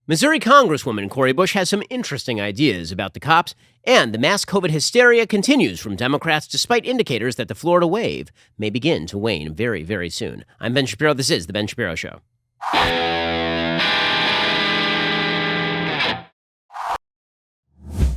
Missouri Congresswoman Cori Bush has some interesting ideas about the cops, and the mass COVID hysteria continues from Democrats despite indicators that the Florida wave may begin to wane very, very soon. I'm Ben Shapiro. This is The Ben Shapiro Show.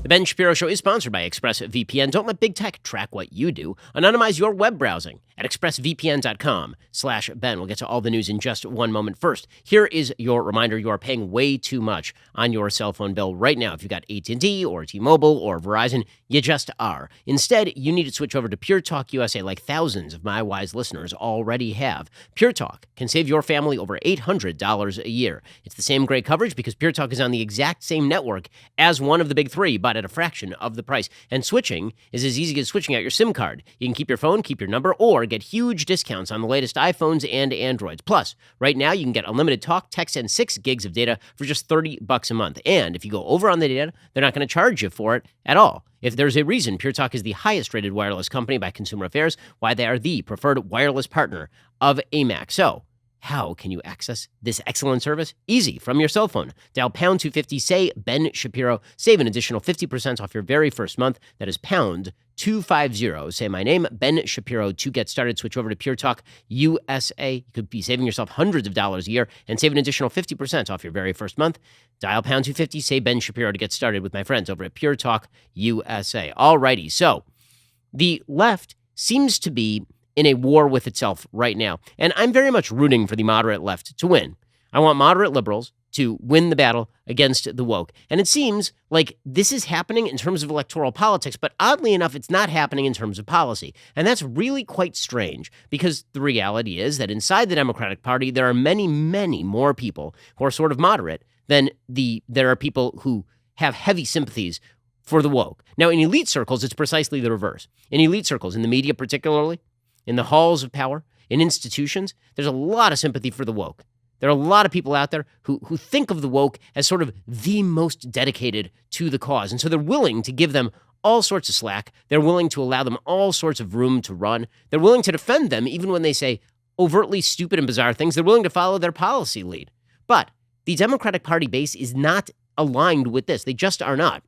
The Ben Shapiro Show is sponsored by ExpressVPN. Don't let big tech track what you do. Anonymize your web browsing at expressvpn.com/Ben. We'll get to all the news in just one moment. First, here is your reminder. You are paying way too much on your cell phone bill right now. If you've got AT&T or T-Mobile or Verizon, you just are. Instead, you need to switch over to Pure Talk USA like thousands of my wise listeners already have. Pure Talk can save your family over $800 a year. It's the same great coverage because Pure Talk is on the exact same network as one of the big three, but at a fraction of the price. And switching is as easy as switching out your SIM card. You can keep your phone, keep your number, or get huge discounts on the latest iPhones and Androids. Plus, right now you can get unlimited talk, text, and 6 gigs of data for just $30 a month. And if you go over on the data, they're not going to charge you for it at all. If there's a reason Pure Talk is the highest rated wireless company by Consumer Affairs, why they are the preferred wireless partner of AMAC. So, how can you access this excellent service? Easy, from your cell phone. Dial pound 250, say Ben Shapiro, save an additional 50% off your very first month. That is pound 250. Say my name, Ben Shapiro, to get started. Switch over to Pure Talk USA. You could be saving yourself hundreds of dollars a year and save an additional 50% off your very first month. Dial pound 250, say Ben Shapiro to get started with my friends over at Pure Talk USA. Alrighty, so the left seems to be in a war with itself right now. And I'm very much rooting for the moderate left to win. I want moderate liberals to win the battle against the woke. And it seems like this is happening in terms of electoral politics, but oddly enough, it's not happening in terms of policy. And that's really quite strange because the reality is that inside the Democratic Party, there are many, many more people who are sort of moderate than there are people who have heavy sympathies for the woke. Now, in elite circles, it's precisely the reverse. In elite circles, in the media particularly, in the halls of power, in institutions, there's a lot of sympathy for the woke. There are a lot of people out there who think of the woke as sort of the most dedicated to the cause. And so they're willing to give them all sorts of slack. They're willing to allow them all sorts of room to run. They're willing to defend them even when they say overtly stupid and bizarre things. They're willing to follow their policy lead. But the Democratic Party base is not aligned with this. They just are not.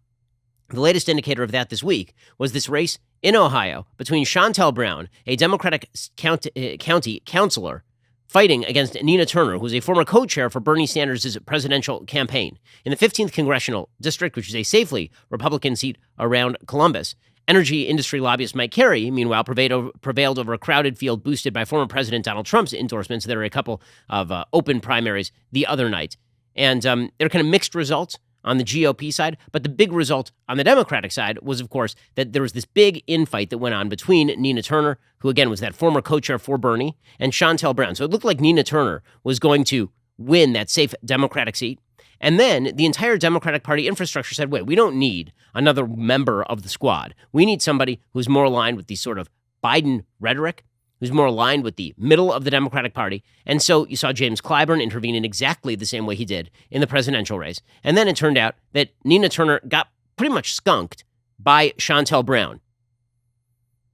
The latest indicator of that this week was this race in Ohio between Shontel Brown, a Democratic county councilor, fighting against Nina Turner, who's a former co-chair for Bernie Sanders' presidential campaign. In the 15th Congressional District, which is a safely Republican seat around Columbus, energy industry lobbyist Mike Carey, meanwhile, prevailed over a crowded field boosted by former President Donald Trump's endorsements. There were a couple of open primaries the other night. And there are kind of mixed results on the GOP side, but the big result on the Democratic side was, of course, that there was this big infight that went on between Nina Turner, who again was that former co-chair for Bernie, and Shontel Brown. So it looked like Nina Turner was going to win that safe Democratic seat. And then the entire Democratic Party infrastructure said, wait, we don't need another member of the squad. We need somebody who's more aligned with the sort of Biden rhetoric, who's more aligned with the middle of the Democratic Party. And so you saw James Clyburn intervene in exactly the same way he did in the presidential race. And then it turned out that Nina Turner got pretty much skunked by Shontel Brown.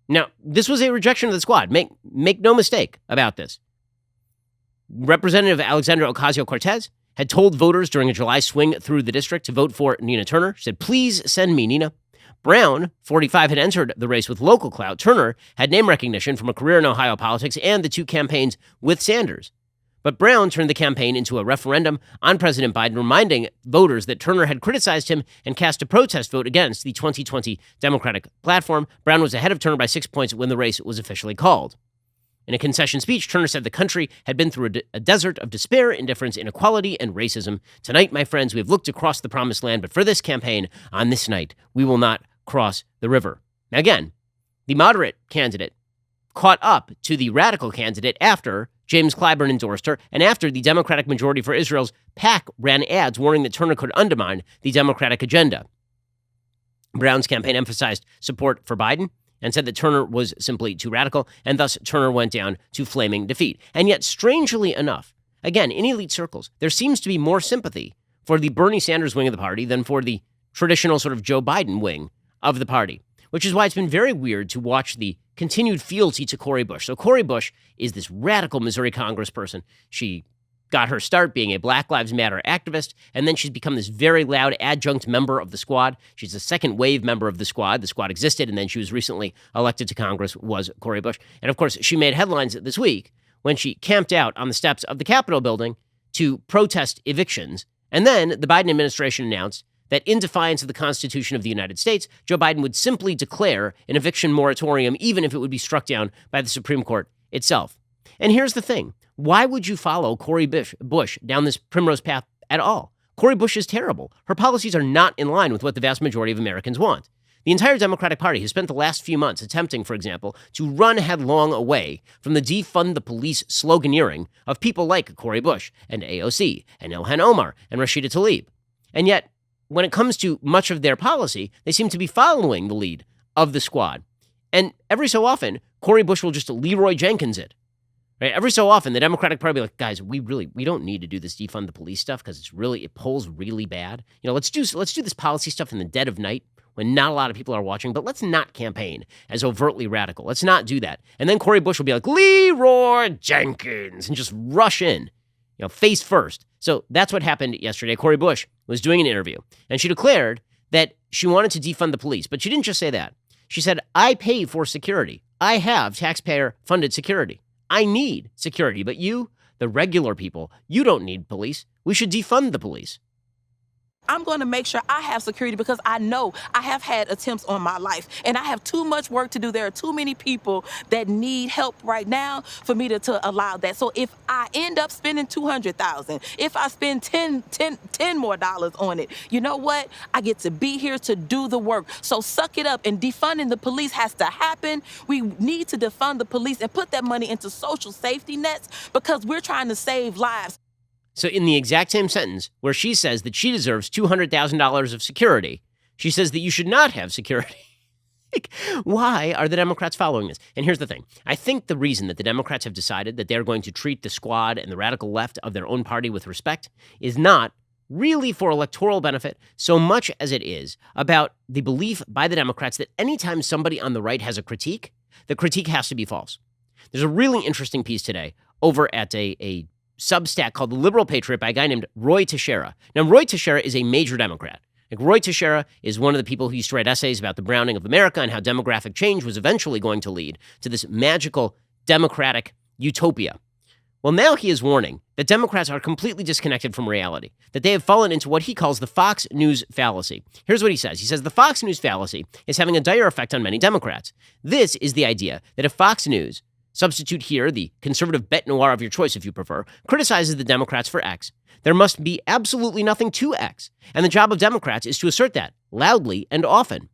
Now, this was a rejection of the squad. Make no mistake about this. Representative Alexandra Ocasio-Cortez had told voters during a July swing through the district to vote for Nina Turner. She said, please send me Nina. Brown, 45, had entered the race with local clout. Turner had name recognition from a career in Ohio politics and the two campaigns with Sanders. But Brown turned the campaign into a referendum on President Biden, reminding voters that Turner had criticized him and cast a protest vote against the 2020 Democratic platform. Brown was ahead of Turner by 6 points when the race was officially called. In a concession speech, Turner said the country had been through a desert of despair, indifference, inequality, and racism. Tonight, my friends, we have looked across the promised land, but for this campaign, on this night, we will not cross the river. Now, again, the moderate candidate caught up to the radical candidate after James Clyburn endorsed her and after the Democratic Majority for Israel's PAC ran ads warning that Turner could undermine the Democratic agenda. Brown's campaign emphasized support for Biden and said that Turner was simply too radical, and thus Turner went down to flaming defeat. And yet, strangely enough, again, in elite circles, there seems to be more sympathy for the Bernie Sanders wing of the party than for the traditional sort of Joe Biden wing of the party, which is why it's been very weird to watch the continued fealty to Cori Bush. So Cori Bush is this radical Missouri congressperson. She got her start being a Black Lives Matter activist, and then she's become this very loud adjunct member of the squad. She's a second wave member of the squad. The squad existed, and then she was recently elected to Congress, was Cori Bush. And of course, she made headlines this week when she camped out on the steps of the Capitol building to protest evictions. And then the Biden administration announced that in defiance of the Constitution of the United States, Joe Biden would simply declare an eviction moratorium, even if it would be struck down by the Supreme Court itself. And here's the thing. Why would you follow Cori Bush down this primrose path at all? Cori Bush is terrible. Her policies are not in line with what the vast majority of Americans want. The entire Democratic Party has spent the last few months attempting, for example, to run headlong away from the defund the police sloganeering of people like Cori Bush and AOC and Ilhan Omar and Rashida Tlaib. And yet, when it comes to much of their policy, they seem to be following the lead of the squad. And every so often, Cori Bush will just Leroy Jenkins it. Right? Every so often, the Democratic Party will be like, guys, we don't need to do this defund the police stuff because it polls really bad. Let's do this policy stuff in the dead of night when not a lot of people are watching, but let's not campaign as overtly radical. Let's not do that. And then Cori Bush will be like, Leroy Jenkins, and just rush in, face first. So that's what happened yesterday. Cori Bush was doing an interview, and she declared that she wanted to defund the police, but she didn't just say that. She said, I pay for security. I have taxpayer-funded security. I need security, but you, the regular people, you don't need police. We should defund the police. I'm going to make sure I have security because I know I have had attempts on my life and I have too much work to do. There are too many people that need help right now for me to allow that. So if I end up spending $200,000, if I spend $10 more on it, you know what? I get to be here to do the work. So suck it up, and defunding the police has to happen. We need to defund the police and put that money into social safety nets because we're trying to save lives. So in the exact same sentence where she says that she deserves $200,000 of security, she says that you should not have security. Why are the Democrats following this? And here's the thing. I think the reason that the Democrats have decided that they're going to treat the squad and the radical left of their own party with respect is not really for electoral benefit so much as it is about the belief by the Democrats that anytime somebody on the right has a critique, the critique has to be false. There's a really interesting piece today over at a Substack called The Liberal Patriot by a guy named Roy Teixeira. Now, Roy Teixeira is a major Democrat. Roy Teixeira is one of the people who used to write essays about the browning of America and how demographic change was eventually going to lead to this magical democratic utopia. Well, now he is warning that Democrats are completely disconnected from reality, that they have fallen into what he calls the Fox News fallacy. Here's what he says. He says, the Fox News fallacy is having a dire effect on many Democrats. This is the idea that if Fox News, substitute here the conservative bête noire of your choice if you prefer, criticizes the Democrats for X, there must be absolutely nothing to X. And the job of Democrats is to assert that loudly and often.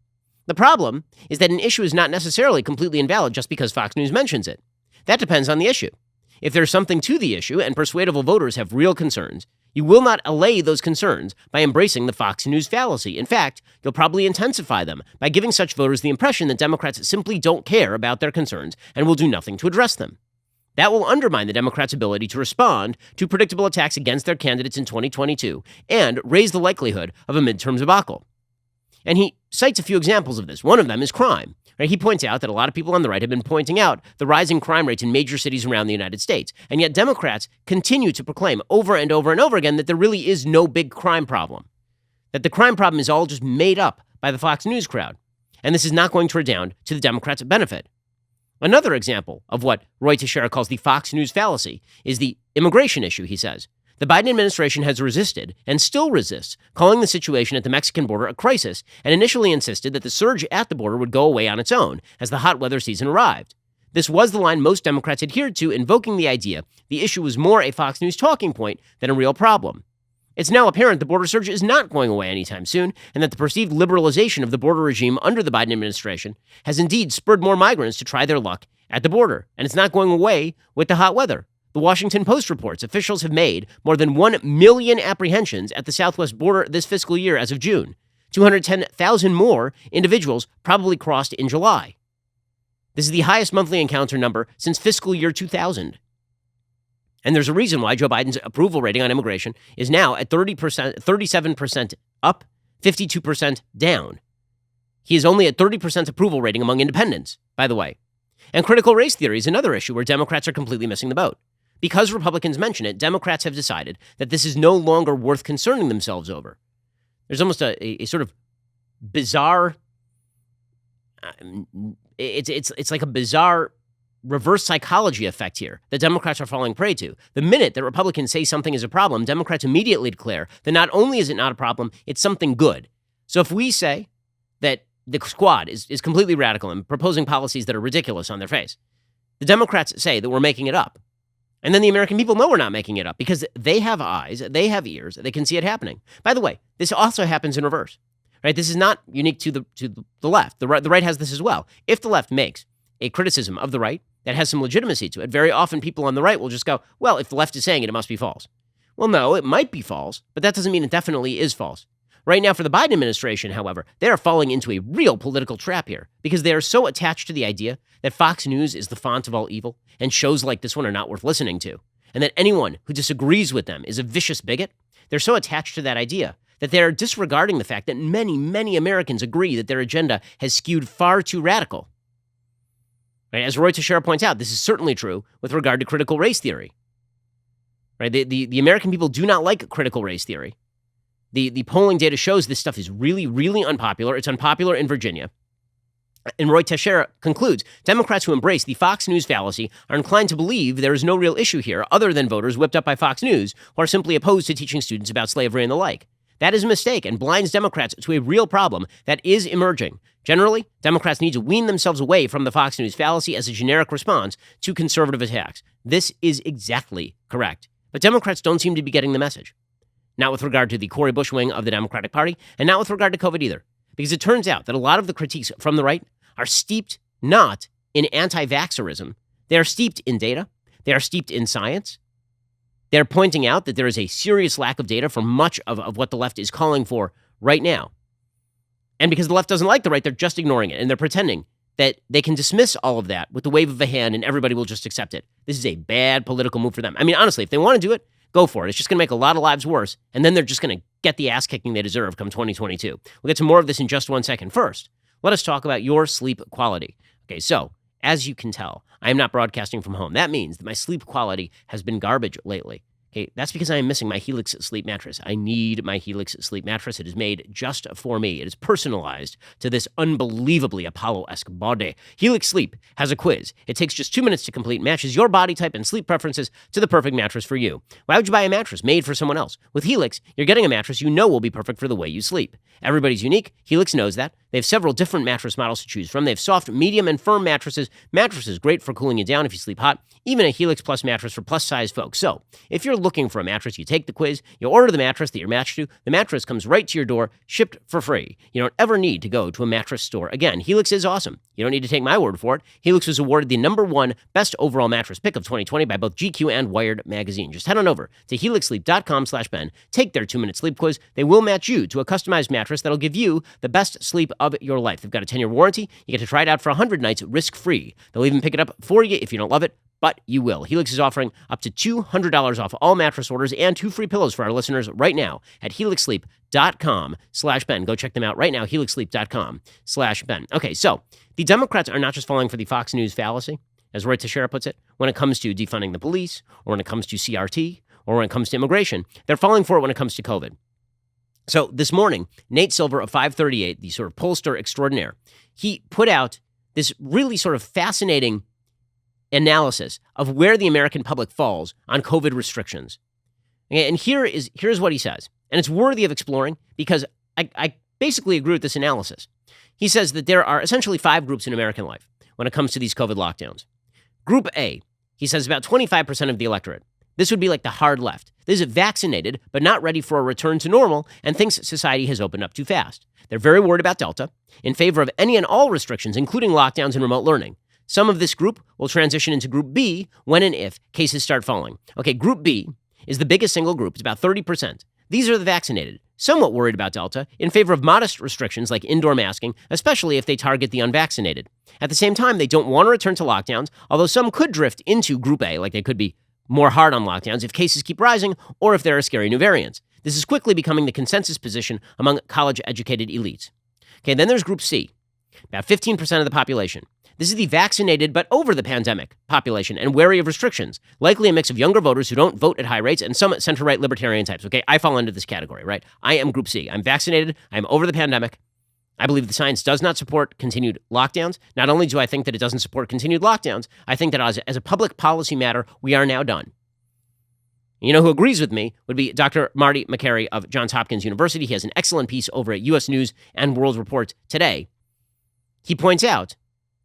The problem is that an issue is not necessarily completely invalid just because Fox News mentions it. That depends on the issue. If there's something to the issue and persuadable voters have real concerns, you will not allay those concerns by embracing the Fox News fallacy. In fact, you'll probably intensify them by giving such voters the impression that Democrats simply don't care about their concerns and will do nothing to address them. That will undermine the Democrats' ability to respond to predictable attacks against their candidates in 2022 and raise the likelihood of a midterm debacle. And he cites a few examples of this. One of them is crime. Right? He points out that a lot of people on the right have been pointing out the rising crime rates in major cities around the United States. And yet Democrats continue to proclaim over and over and over again that there really is no big crime problem, that the crime problem is all just made up by the Fox News crowd. And this is not going to redound to the Democrats' benefit. Another example of what Roy Teixeira calls the Fox News fallacy is the immigration issue, he says. The Biden administration has resisted and still resists, calling the situation at the Mexican border a crisis, and initially insisted that the surge at the border would go away on its own as the hot weather season arrived. This was the line most Democrats adhered to, invoking the idea the issue was more a Fox News talking point than a real problem. It's now apparent the border surge is not going away anytime soon, and that the perceived liberalization of the border regime under the Biden administration has indeed spurred more migrants to try their luck at the border, and it's not going away with the hot weather. The Washington Post reports officials have made more than 1 million apprehensions at the southwest border this fiscal year as of June. 210,000 more individuals probably crossed in July. This is the highest monthly encounter number since fiscal year 2000. And there's a reason why Joe Biden's approval rating on immigration is now at 30%, 37% up, 52% down. He is only at 30% approval rating among independents, by the way. And critical race theory is another issue where Democrats are completely missing the boat. Because Republicans mention it, Democrats have decided that this is no longer worth concerning themselves over. There's almost a sort of bizarre, it's like a bizarre reverse psychology effect here that Democrats are falling prey to. The minute that Republicans say something is a problem, Democrats immediately declare that not only is it not a problem, it's something good. So if we say that the squad is completely radical and proposing policies that are ridiculous on their face, the Democrats say that we're making it up. And then the American people know we're not making it up because they have eyes, they have ears, they can see it happening. By the way, this also happens in reverse, right? This is not unique to the left. The right has this as well. If the left makes a criticism of the right that has some legitimacy to it, very often people on the right will just go, well, if the left is saying it, it must be false. Well, no, it might be false, but that doesn't mean it definitely is false. Right now, for the Biden administration, however, they are falling into a real political trap here because they are so attached to the idea that Fox News is the font of all evil and shows like this one are not worth listening to, and that anyone who disagrees with them is a vicious bigot. They're so attached to that idea that they're disregarding the fact that many, many Americans agree that their agenda has skewed far too radical. Right? As Roy Teixeira points out, this is certainly true with regard to critical race theory. Right? The American people do not like critical race theory. The polling data shows this stuff is really, really unpopular. It's unpopular in Virginia. And Roy Teixeira concludes, Democrats who embrace the Fox News fallacy are inclined to believe there is no real issue here other than voters whipped up by Fox News who are simply opposed to teaching students about slavery and the like. That is a mistake and blinds Democrats to a real problem that is emerging. Generally, Democrats need to wean themselves away from the Fox News fallacy as a generic response to conservative attacks. This is exactly correct. But Democrats don't seem to be getting the message. Not with regard to the Cori Bush wing of the Democratic Party, and not with regard to COVID either. Because it turns out that a lot of the critiques from the right are steeped not in anti-vaxxerism. They are steeped in data. They are steeped in science. They're pointing out that there is a serious lack of data for much of what the left is calling for right now. And because the left doesn't like the right, they're just ignoring it. And they're pretending that they can dismiss all of that with the wave of a hand and everybody will just accept it. This is a bad political move for them. I mean, honestly, if they want to do it, go for it. It's just going to make a lot of lives worse, and then they're just going to get the ass kicking they deserve come 2022. We'll get to more of this in just 1 second. First, let us talk about your sleep quality. Okay, so as you can tell, I am not broadcasting from home. That means that my sleep quality has been garbage lately. Okay, that's because I am missing my Helix sleep mattress. I need my Helix sleep mattress. It is made just for me. It is personalized to this unbelievably Apollo-esque body. Helix Sleep has a quiz. It takes just 2 minutes to complete, matches your body type and sleep preferences to the perfect mattress for you. Why would you buy a mattress made for someone else? With Helix, you're getting a mattress you know will be perfect for the way you sleep. Everybody's unique. Helix knows that. They have several different mattress models to choose from. They have soft, medium, and firm mattresses. Mattresses great for cooling you down if you sleep hot. Even a Helix Plus mattress for plus-size folks. So, if you're looking for a mattress, you take the quiz, you order the mattress that you're matched to, the mattress comes right to your door, shipped for free. You don't ever need to go to a mattress store again. Helix is awesome. You don't need to take my word for it. Helix was awarded the #1 best overall mattress pick of 2020 by both GQ and Wired magazine. Just head on over to helixsleep.com/Ben, take their 2-minute sleep quiz. They will match you to a customized mattress that'll give you the best sleep of your life. They've got a 10-year warranty. You get to try it out for 100 nights risk-free. They'll even pick it up for you if you don't love it, but you will. Helix is offering up to $200 off all mattress orders and 2 free pillows for our listeners right now at helixsleep.com/Ben. Go check them out right now, helixsleep.com/Ben. Okay, so the Democrats are not just falling for the Fox News fallacy, as Roy Teixeira puts it, when it comes to defunding the police, or when it comes to CRT, or when it comes to immigration. They're falling for it when it comes to COVID. So this morning, Nate Silver of 538, the sort of pollster extraordinaire, he put out this really sort of fascinating analysis of where the American public falls on COVID restrictions. And here's what he says. And it's worthy of exploring because I basically agree with this analysis. He says that there are essentially 5 groups in American life when it comes to these COVID lockdowns. Group A, he says about 25% of the electorate. This would be like the hard left. This is vaccinated, but not ready for a return to normal and thinks society has opened up too fast. They're very worried about Delta, in favor of any and all restrictions, including lockdowns and remote learning. Some of this group will transition into Group B when and if cases start falling. Okay, Group B is the biggest single group. It's about 30%. These are the vaccinated, somewhat worried about Delta, in favor of modest restrictions like indoor masking, especially if they target the unvaccinated. At the same time, they don't want to return to lockdowns, although some could drift into Group A, like they could be more hard on lockdowns if cases keep rising or if there are scary new variants. This is quickly becoming the consensus position among college-educated elites. Okay, then there's Group C, about 15% of the population. This is the vaccinated but over the pandemic population and wary of restrictions, likely a mix of younger voters who don't vote at high rates and some center-right libertarian types. Okay, I fall into this category, right? I am Group C. I'm vaccinated. I'm over the pandemic. I believe the science does not support continued lockdowns. Not only do I think that it doesn't support continued lockdowns, I think that as a public policy matter, we are now done. You know who agrees with me would be Dr. Marty Makary of Johns Hopkins University. He has an excellent piece over at U.S. News and World Report today. He points out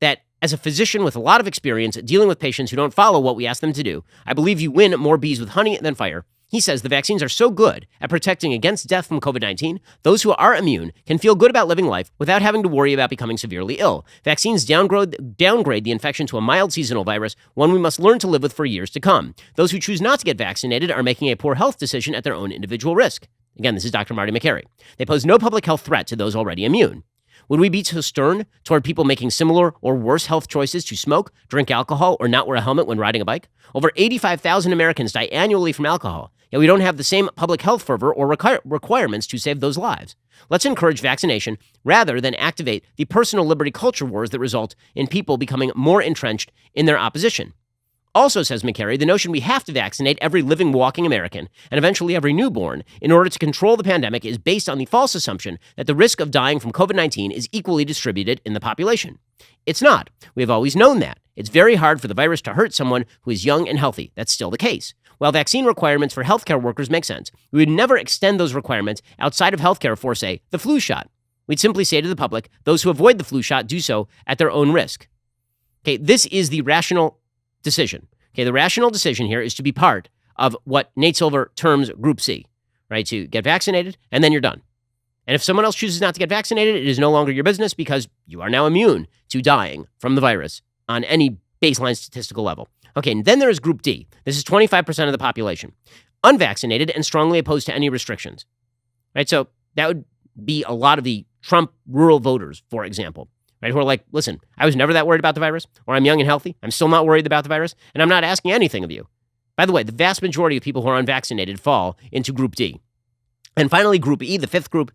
that as a physician with a lot of experience dealing with patients who don't follow what we ask them to do, I believe you win more bees with honey than fire. He says the vaccines are so good at protecting against death from COVID-19, those who are immune can feel good about living life without having to worry about becoming severely ill. Vaccines downgrade the infection to a mild seasonal virus, one we must learn to live with for years to come. Those who choose not to get vaccinated are making a poor health decision at their own individual risk. Again, this is Dr. Marty Makary. They pose no public health threat to those already immune. Would we be too stern toward people making similar or worse health choices to smoke, drink alcohol, or not wear a helmet when riding a bike? Over 85,000 Americans die annually from alcohol, yet we don't have the same public health fervor or requirements to save those lives. Let's encourage vaccination rather than activate the personal liberty culture wars that result in people becoming more entrenched in their opposition. Also, says Makary, the notion we have to vaccinate every living, walking American and eventually every newborn in order to control the pandemic is based on the false assumption that the risk of dying from COVID-19 is equally distributed in the population. It's not. We have always known that. It's very hard for the virus to hurt someone who is young and healthy. That's still the case. While vaccine requirements for healthcare workers make sense, we would never extend those requirements outside of healthcare for, say, the flu shot. We'd simply say to the public, those who avoid the flu shot do so at their own risk. Okay, this is the rational decision. Okay, the rational decision here is to be part of what Nate Silver terms Group C, right? To get vaccinated, and then you're done. And if someone else chooses not to get vaccinated, it is no longer your business because you are now immune to dying from the virus on any baseline statistical level. Okay, and then there is Group D. This is 25% of the population. Unvaccinated and strongly opposed to any restrictions, right? So that would be a lot of the Trump rural voters, for example. Right, who are like, listen, I was never that worried about the virus, or I'm young and healthy. I'm still not worried about the virus, and I'm not asking anything of you. By the way, the vast majority of people who are unvaccinated fall into Group D. And finally, Group E, the fifth group,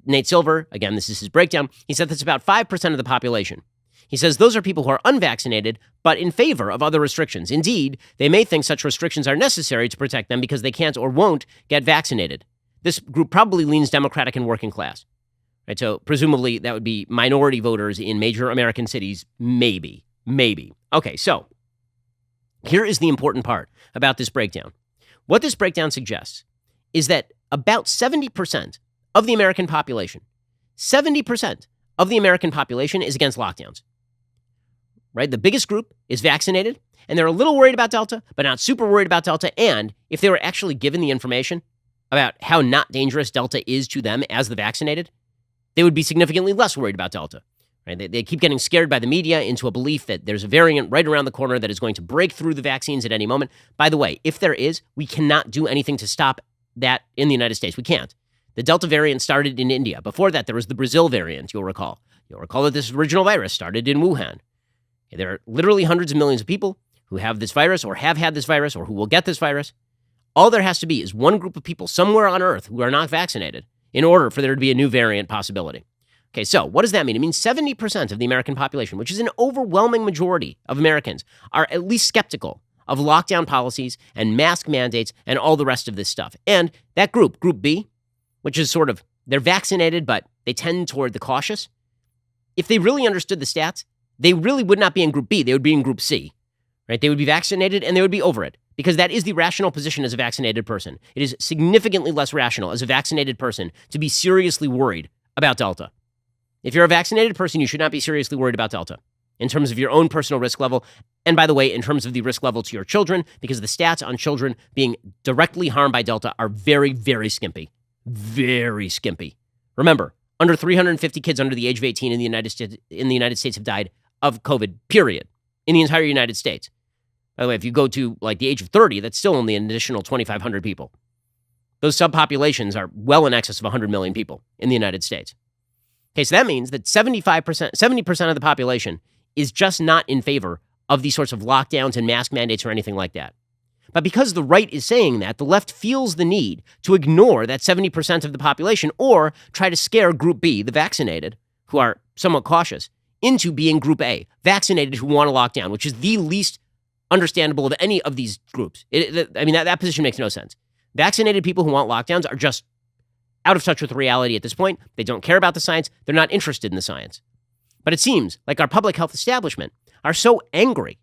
Nate Silver, again, this is his breakdown. He said that's about 5% of the population. He says those are people who are unvaccinated, but in favor of other restrictions. Indeed, they may think such restrictions are necessary to protect them because they can't or won't get vaccinated. This group probably leans Democratic and working class. Right, so presumably that would be minority voters in major American cities, maybe. Okay, so here is the important part about this breakdown. What this breakdown suggests is that about 70% of the American population, 70% of the American population is against lockdowns. Right, the biggest group is vaccinated, and they're a little worried about Delta, but not super worried about Delta. And if they were actually given the information about how not dangerous Delta is to them as the vaccinated, they would be significantly less worried about Delta. Right? They keep getting scared by the media into a belief that there's a variant right around the corner that is going to break through the vaccines at any moment. By the way, if there is, we cannot do anything to stop that in the United States. We can't. The Delta variant started in India. Before that, there was the Brazil variant, you'll recall. You'll recall that this original virus started in Wuhan. There are literally hundreds of millions of people who have this virus or have had this virus or who will get this virus. All there has to be is one group of people somewhere on Earth who are not vaccinated in order for there to be a new variant possibility. Okay, so what does that mean? It means 70% of the American population, which is an overwhelming majority of Americans, are at least skeptical of lockdown policies and mask mandates and all the rest of this stuff. And that group, Group B, which is sort of, they're vaccinated, but they tend toward the cautious. If they really understood the stats, they really would not be in Group B. They would be in Group C, right? They would be vaccinated and they would be over it. Because that is the rational position as a vaccinated person. It is significantly less rational as a vaccinated person to be seriously worried about Delta. If you're a vaccinated person, you should not be seriously worried about Delta in terms of your own personal risk level. And by the way, in terms of the risk level to your children, because the stats on children being directly harmed by Delta are very, very skimpy. Very skimpy. Remember, under 350 kids under the age of 18 in the United States have died of COVID, period, in the entire United States. By the way, if you go to like the age of 30, that's still only an additional 2,500 people. Those subpopulations are well in excess of 100 million people in the United States. Okay, so that means that 70% of the population is just not in favor of these sorts of lockdowns and mask mandates or anything like that. But because the right is saying that, the left feels the need to ignore that 70% of the population or try to scare Group B, the vaccinated, who are somewhat cautious, into being group A, vaccinated who want to lock down, which is the least understandable of any of these groups. That position makes no sense. Vaccinated people who want lockdowns are just out of touch with reality at this point. They don't care about the science. They're not interested in the science. But it seems like our public health establishment are so angry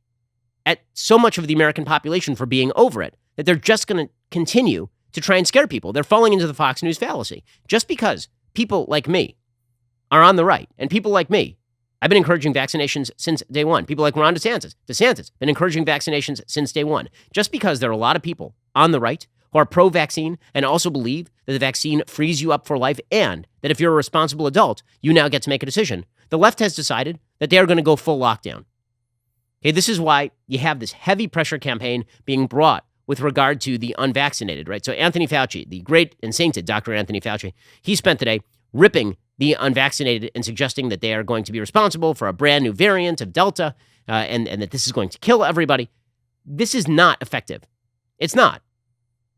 at so much of the American population for being over it that they're just going to continue to try and scare people. They're falling into the Fox News fallacy. Just because people like me are on the right, and people like me, I've been encouraging vaccinations since day one. People like Ron DeSantis, been encouraging vaccinations since day one. Just because there are a lot of people on the right who are pro-vaccine and also believe that the vaccine frees you up for life and that if you're a responsible adult, you now get to make a decision, the left has decided that they are going to go full lockdown. Okay, this is why you have this heavy pressure campaign being brought with regard to the unvaccinated, right? So Anthony Fauci, the great and sainted Dr. Anthony Fauci, he spent the day ripping the unvaccinated and suggesting that they are going to be responsible for a brand new variant of Delta and that this is going to kill everybody. This is not effective. It's not.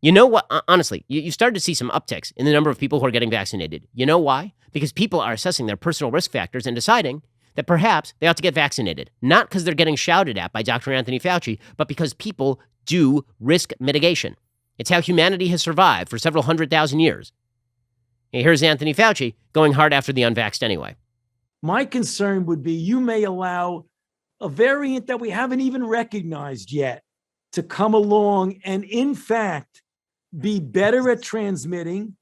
You know what? Honestly, you started to see some upticks in the number of people who are getting vaccinated. You know why? Because people are assessing their personal risk factors and deciding that perhaps they ought to get vaccinated. Not because they're getting shouted at by Dr. Anthony Fauci, but because people do risk mitigation. It's how humanity has survived for several 100,000 years. And here's Anthony Fauci going hard after the unvaxxed anyway. My concern would be you may allow a variant that we haven't even recognized yet to come along and, in fact, be better at transmitting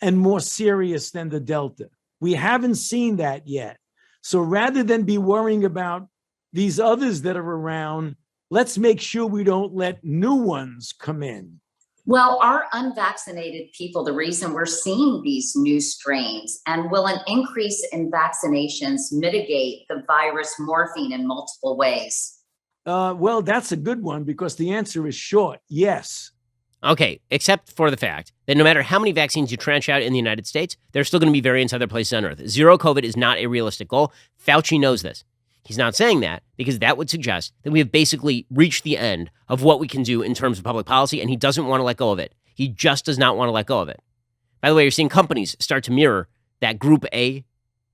and more serious than the Delta. We haven't seen that yet. So rather than be worrying about these others that are around, let's make sure we don't let new ones come in. Well, are unvaccinated people the reason we're seeing these new strains? And will an increase in vaccinations mitigate the virus morphing in multiple ways? Well, that's a good one because the answer is short, yes. Okay, except for the fact that no matter how many vaccines you tranche out in the United States, there's still going to be variants other places on Earth. Zero COVID is not a realistic goal. Fauci knows this. He's not saying that because that would suggest that we have basically reached the end of what we can do in terms of public policy, and he doesn't want to let go of it. He just does not want to let go of it. By the way, you're seeing companies start to mirror that Group A,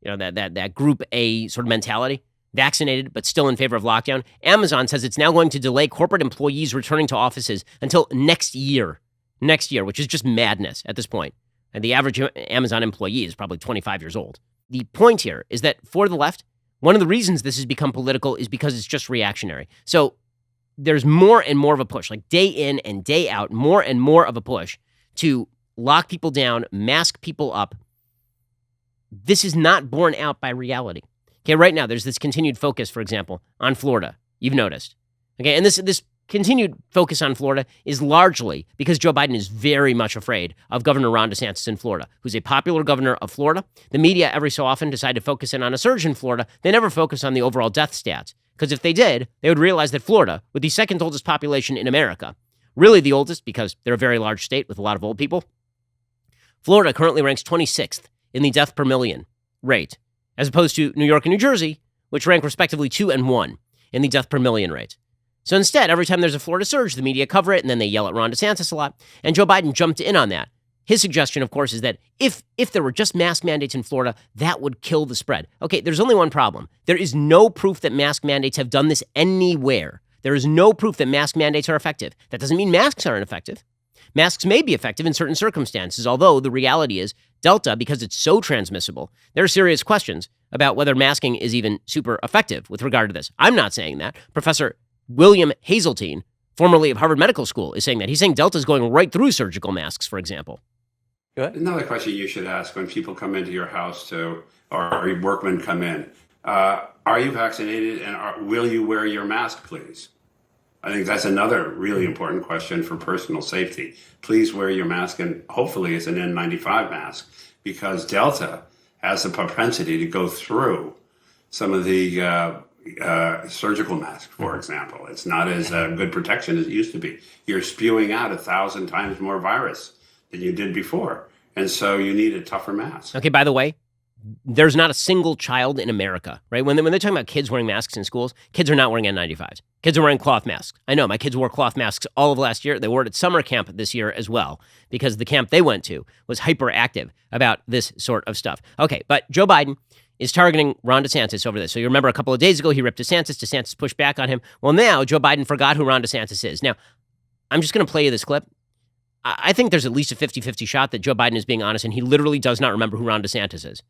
that Group A sort of mentality, vaccinated but still in favor of lockdown. Amazon says it's now going to delay corporate employees returning to offices until next year, which is just madness at this point. And the average Amazon employee is probably 25 years old. The point here is that for the left, one of the reasons this has become political is because it's just reactionary. So there's more and more of a push, like day in and day out, more and more of a push to lock people down, mask people up. This is not borne out by reality. Okay, right now there's this continued focus, for example, on Florida. You've noticed. Okay, and this continued focus on Florida is largely because Joe Biden is very much afraid of Governor Ron DeSantis in Florida, who's a popular governor of Florida. The media every so often decide to focus in on a surge in Florida. They never focus on the overall death stats, because if they did, they would realize that Florida, with the second oldest population in America, really the oldest because they're a very large state with a lot of old people, Florida currently ranks 26th in the death per million rate, as opposed to New York and New Jersey, which rank respectively 2 and 1 in the death per million rate. So instead, every time there's a Florida surge, the media cover it, and then they yell at Ron DeSantis a lot. And Joe Biden jumped in on that. His suggestion, of course, is that if there were just mask mandates in Florida, that would kill the spread. Okay, there's only one problem. There is no proof that mask mandates have done this anywhere. There is no proof that mask mandates are effective. That doesn't mean masks aren't effective. Masks may be effective in certain circumstances, although the reality is Delta, because it's so transmissible, there are serious questions about whether masking is even super effective with regard to this. I'm not saying that. Professor William Hazeltine, formerly of Harvard Medical School, is saying that. He's saying Delta is going right through surgical masks, for example. Go ahead. Another question you should ask when people come into your house or your workmen come in, are you vaccinated and will you wear your mask, please? I think that's another really important question for personal safety. Please wear your mask, and hopefully it's an N95 mask, because Delta has a propensity to go through some of the surgical masks, for example. It's not as good protection as it used to be. You're spewing out 1,000 times more virus than you did before. And so you need a tougher mask. Okay, by the way, there's not a single child in America, right? When they're talking about kids wearing masks in schools, kids are not wearing N95s. Kids are wearing cloth masks. I know, my kids wore cloth masks all of last year. They wore it at summer camp this year as well, because the camp they went to was hyperactive about this sort of stuff. Okay, but Joe Biden is targeting Ron DeSantis over this. So you remember a couple of days ago, he ripped DeSantis. DeSantis pushed back on him. Well, now Joe Biden forgot who Ron DeSantis is. Now, I'm just going to play you this clip. I think there's at least a 50-50 shot that Joe Biden is being honest, and he literally does not remember who Ron DeSantis is.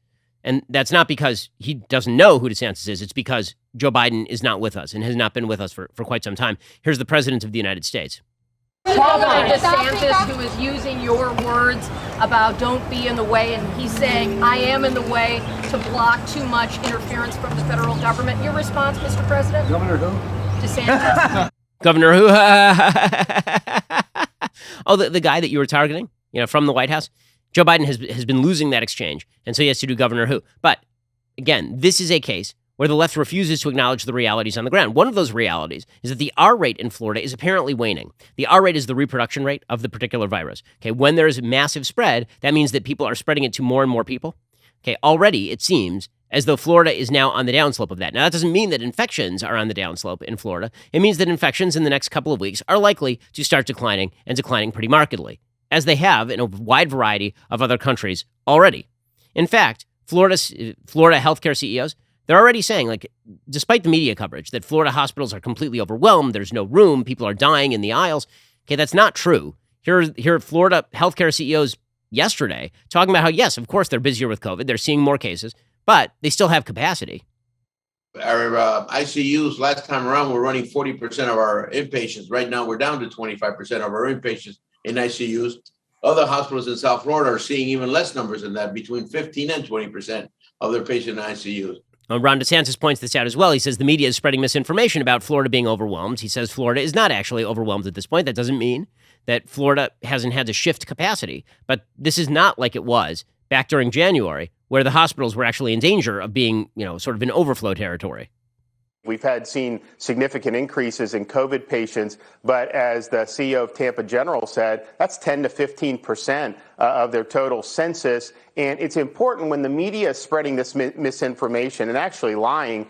And that's not because he doesn't know who DeSantis is. It's because Joe Biden is not with us and has not been with us for quite some time. Here's the President of the United States. President DeSantis, who is using your words about don't be in the way, and he's saying, I am in the way to block too much interference from the federal government. Your response, Mr. President? Governor who? DeSantis. Governor who? Oh, the guy that you were targeting, from the White House? Joe Biden has been losing that exchange, and so he has to do Governor who. But again, this is a case where the left refuses to acknowledge the realities on the ground. One of those realities is that the R rate in Florida is apparently waning. The R rate is the reproduction rate of the particular virus. Okay, when there's massive spread, that means that people are spreading it to more and more people. Okay, already it seems as though Florida is now on the downslope of that. Now, that doesn't mean that infections are on the downslope in Florida. It means that infections in the next couple of weeks are likely to start declining and declining pretty markedly, as they have in a wide variety of other countries already. In fact, Florida healthcare CEOs, they're already saying, despite the media coverage, that Florida hospitals are completely overwhelmed, there's no room, people are dying in the aisles. Okay, that's not true. Here are Florida healthcare CEOs yesterday talking about how, yes, of course, they're busier with COVID, they're seeing more cases, but they still have capacity. Our ICUs last time around were running 40% of our inpatients. Right now, we're down to 25% of our inpatients in ICUs. Other hospitals in South Florida are seeing even less numbers than that, between 15 and 20% of their patients in ICUs. Ron DeSantis points this out as well. He says the media is spreading misinformation about Florida being overwhelmed. He says Florida is not actually overwhelmed at this point. That doesn't mean that Florida hasn't had to shift capacity. But this is not like it was back during January, where the hospitals were actually in danger of being, sort of in overflow territory. We've seen significant increases in COVID patients, but as the CEO of Tampa General said, that's 10 to 15% of their total census. And it's important when the media is spreading this misinformation and actually lying,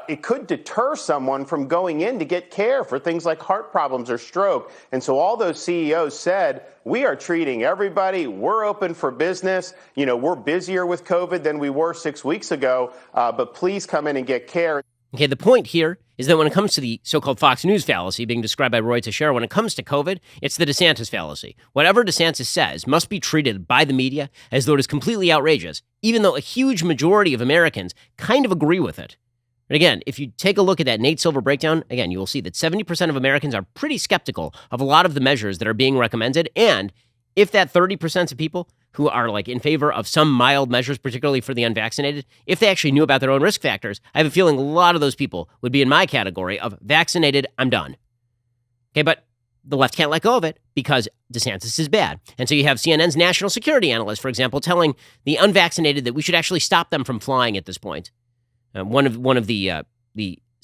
it could deter someone from going in to get care for things like heart problems or stroke. And so all those CEOs said, we are treating everybody. We're open for business. We're busier with COVID than we were 6 weeks ago, but please come in and get care. Okay, the point here is that when it comes to the so-called Fox News fallacy being described by Roy Teixeira, when it comes to COVID, it's the DeSantis fallacy. Whatever DeSantis says must be treated by the media as though it is completely outrageous, even though a huge majority of Americans kind of agree with it. And again, if you take a look at that Nate Silver breakdown, again, you will see that 70% of Americans are pretty skeptical of a lot of the measures that are being recommended. And if that 30% of people who are in favor of some mild measures, particularly for the unvaccinated, if they actually knew about their own risk factors, I have a feeling a lot of those people would be in my category of vaccinated, I'm done. Okay, but the left can't let go of it because DeSantis is bad. And so you have CNN's national security analyst, for example, telling the unvaccinated that we should actually stop them from flying at this point. One of the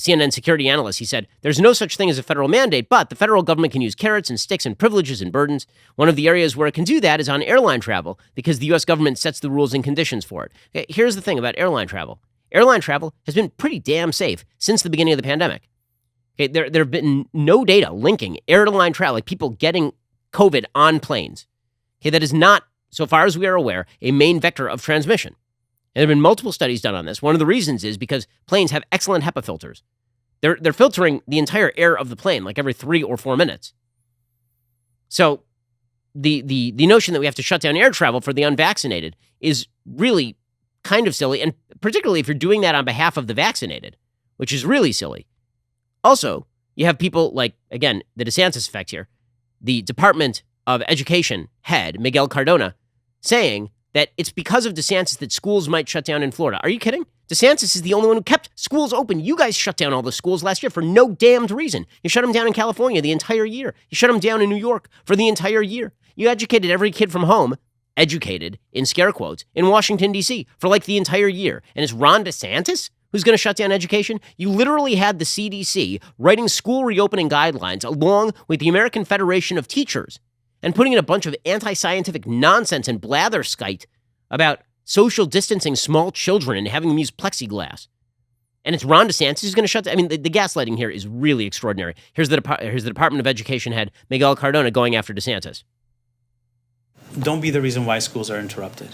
CNN security analysts, he said, there's no such thing as a federal mandate, but the federal government can use carrots and sticks and privileges and burdens. One of the areas where it can do that is on airline travel because the U.S. government sets the rules and conditions for it. Okay, here's the thing about airline travel. Airline travel has been pretty damn safe since the beginning of the pandemic. Okay, there have been no data linking airline travel, people getting COVID on planes. Okay, that is not, so far as we are aware, a main vector of transmission. And there have been multiple studies done on this. One of the reasons is because planes have excellent HEPA filters. They're filtering the entire air of the plane every 3 or 4 minutes. So the notion that we have to shut down air travel for the unvaccinated is really kind of silly, and particularly if you're doing that on behalf of the vaccinated, which is really silly. Also, you have people again, the DeSantis effect here, the Department of Education head, Miguel Cardona, saying that it's because of DeSantis that schools might shut down in Florida. Are you kidding? DeSantis is the only one who kept schools open. You guys shut down all the schools last year for no damned reason. You shut them down in California the entire year. You shut them down in New York for the entire year. You educated every kid from home, educated in scare quotes, in Washington, D.C. for the entire year. And it's Ron DeSantis who's going to shut down education? You literally had the CDC writing school reopening guidelines along with the American Federation of Teachers and putting in a bunch of anti-scientific nonsense and blatherskite about social distancing small children and having them use plexiglass. And it's Ron DeSantis who's going to shut down. I mean, the gaslighting here is really extraordinary. Here's the Department of Education head, Miguel Cardona, going after DeSantis. Don't be the reason why schools are interrupted.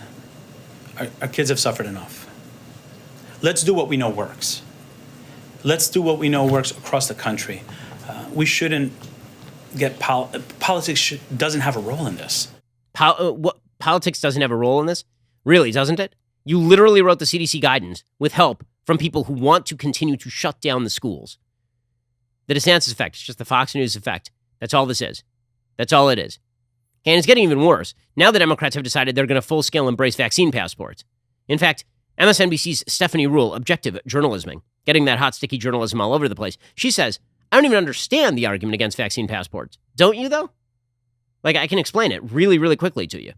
Our kids have suffered enough. let's do what we know works. Let's do what we know works across the country. We shouldn't get politics doesn't have a role in this. Politics doesn't have a role in this? Really, doesn't it? You literally wrote the CDC guidance with help from people who want to continue to shut down the schools. The DeSantis effect is just the Fox News effect. That's all this is. That's all it is. And it's getting even worse. Now the Democrats have decided they're going to full-scale embrace vaccine passports. In fact, MSNBC's Stephanie Ruhle, objective journalisming, getting that hot, sticky journalism all over the place, she says, I don't even understand the argument against vaccine passports. Don't you, though? Like, I can explain it really, really quickly to you.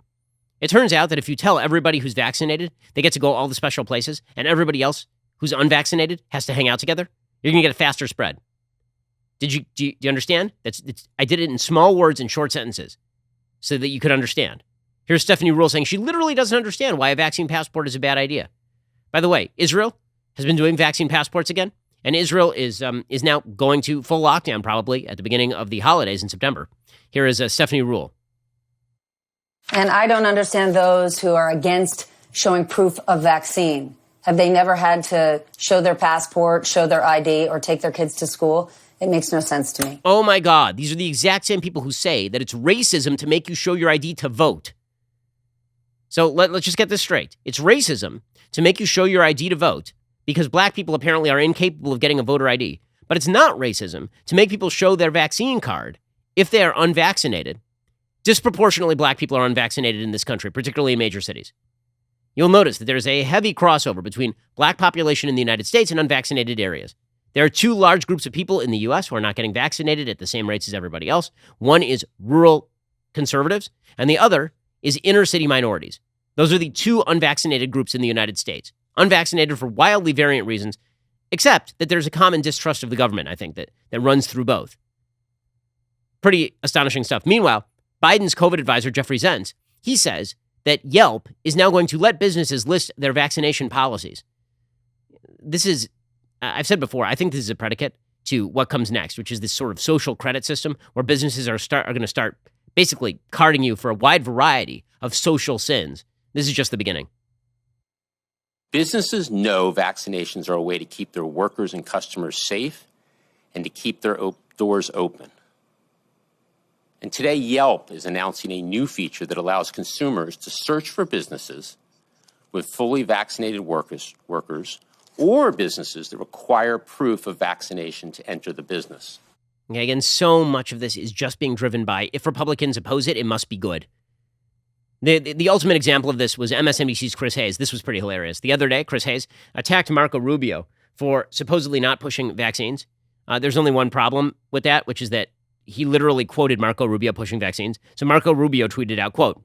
It turns out that if you tell everybody who's vaccinated they get to go all the special places, and everybody else who's unvaccinated has to hang out together, you're going to get a faster spread. Do you understand? I did it in small words and short sentences so that you could understand. Here's Stephanie Ruhle saying she literally doesn't understand why a vaccine passport is a bad idea. By the way, Israel has been doing vaccine passports again, and Israel is now going to full lockdown probably at the beginning of the holidays in September. Here is Stephanie Ruhle. And I don't understand those who are against showing proof of vaccine. Have they never had to show their passport, show their ID, or take their kids to school? It makes no sense to me. Oh my God. These are the exact same people who say that it's racism to make you show your ID to vote. So let's just get this straight. It's racism to make you show your ID to vote because black people apparently are incapable of getting a voter ID. But it's not racism to make people show their vaccine card if they are unvaccinated. Disproportionately black people are unvaccinated in this country, particularly in major cities. You'll notice that there's a heavy crossover between black population in the United States and unvaccinated areas. There are two large groups of people in the U.S. who are not getting vaccinated at the same rates as everybody else. One is rural conservatives, and the other is inner city minorities. Those are the two unvaccinated groups in the United States. Unvaccinated for wildly variant reasons, except that there's a common distrust of the government, I think, that runs through both. Pretty astonishing stuff. Meanwhile, Biden's COVID advisor, Jeffrey Zients, he says that Yelp is now going to let businesses list their vaccination policies. This is, I've said before, I think this is a predicate to what comes next, which is this sort of social credit system where businesses are going to start basically carding you for a wide variety of social sins. This is just the beginning. Businesses know vaccinations are a way to keep their workers and customers safe and to keep their doors open. And today, Yelp is announcing a new feature that allows consumers to search for businesses with fully vaccinated workers or businesses that require proof of vaccination to enter the business. Okay, again, so much of this is just being driven by if Republicans oppose it, it must be good. The ultimate example of this was MSNBC's Chris Hayes. This was pretty hilarious. The other day, Chris Hayes attacked Marco Rubio for supposedly not pushing vaccines. There's only one problem with that, which is that he literally quoted Marco Rubio pushing vaccines. So Marco Rubio tweeted out, quote,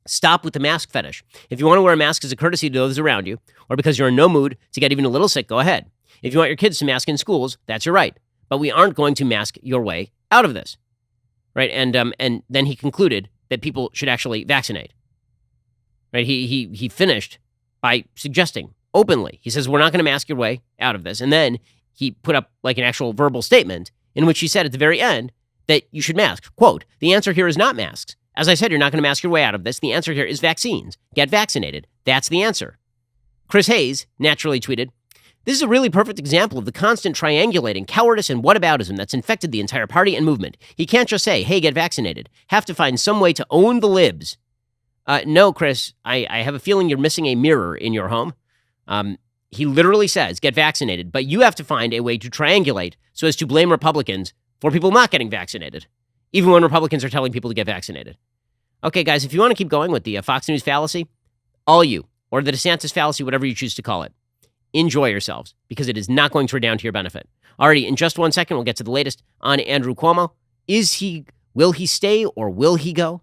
"Stop with the mask fetish. If you want to wear a mask as a courtesy to those around you, or because you're in no mood to get even a little sick, go ahead. If you want your kids to mask in schools, that's your right. But we aren't going to mask your way out of this." Right? And then he concluded that people should actually vaccinate. Right? He finished by suggesting openly, he says, we're not going to mask your way out of this. And then he put up like an actual verbal statement in which he said at the very end that you should mask. Quote, "The answer here is not masks. As I said, you're not going to mask your way out of this. The answer here is vaccines. Get vaccinated. That's the answer." Chris Hayes naturally tweeted, "This is a really perfect example of the constant triangulating, cowardice, and whataboutism that's infected the entire party and movement. He can't just say, hey, get vaccinated. Have to find some way to own the libs." No, Chris, I have a feeling you're missing a mirror in your home. He literally says, get vaccinated, but you have to find a way to triangulate so as to blame Republicans for people not getting vaccinated, even when Republicans are telling people to get vaccinated. Okay, guys, if you want to keep going with the Fox News fallacy, all you, or the DeSantis fallacy, whatever you choose to call it, enjoy yourselves, because it is not going to redound to your benefit. Alrighty, in just 1 second, we'll get to the latest on Andrew Cuomo. Will he stay or will he go?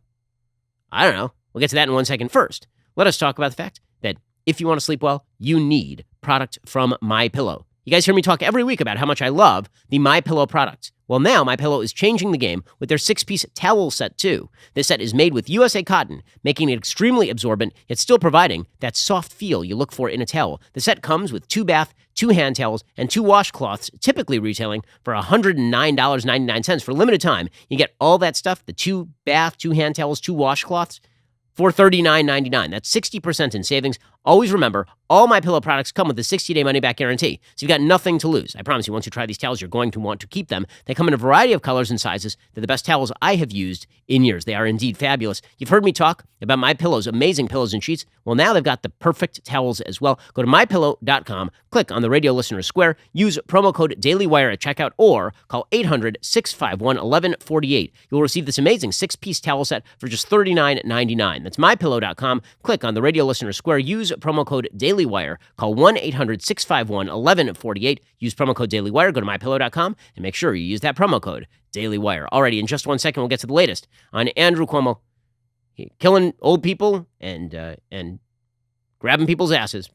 I don't know. We'll get to that in 1 second. First, let us talk about the fact that if you want to sleep well, you need product from MyPillow. You guys hear me talk every week about how much I love the MyPillow products. Well, now MyPillow is changing the game with their 6-piece towel set, too. This set is made with USA cotton, making it extremely absorbent, yet still providing that soft feel you look for in a towel. The set comes with 2 bath, 2 hand towels, and 2 washcloths, typically retailing for $109.99 for a limited time. You get all that stuff, the 2 bath, 2 hand towels, 2 washcloths, for $39.99. That's 60% in savings. Always remember, all My Pillow products come with a 60-day money-back guarantee, so you've got nothing to lose. I promise you, once you try these towels, you're going to want to keep them. They come in a variety of colors and sizes. They're the best towels I have used in years. They are indeed fabulous. You've heard me talk about My Pillow's amazing pillows and sheets. Well, now they've got the perfect towels as well. Go to MyPillow.com, click on the Radio Listener Square, use promo code DailyWire at checkout, or call 800-651-1148. You'll receive this amazing 6-piece towel set for just $39.99. That's MyPillow.com. Click on the Radio Listener Square. Use promo code DailyWire. Call 1-800-651-1148. Use promo code DailyWire. Go to MyPillow.com and make sure you use that promo code DailyWire. Alrighty, in just 1 second, we'll get to the latest on Andrew Cuomo killing old people and grabbing people's asses.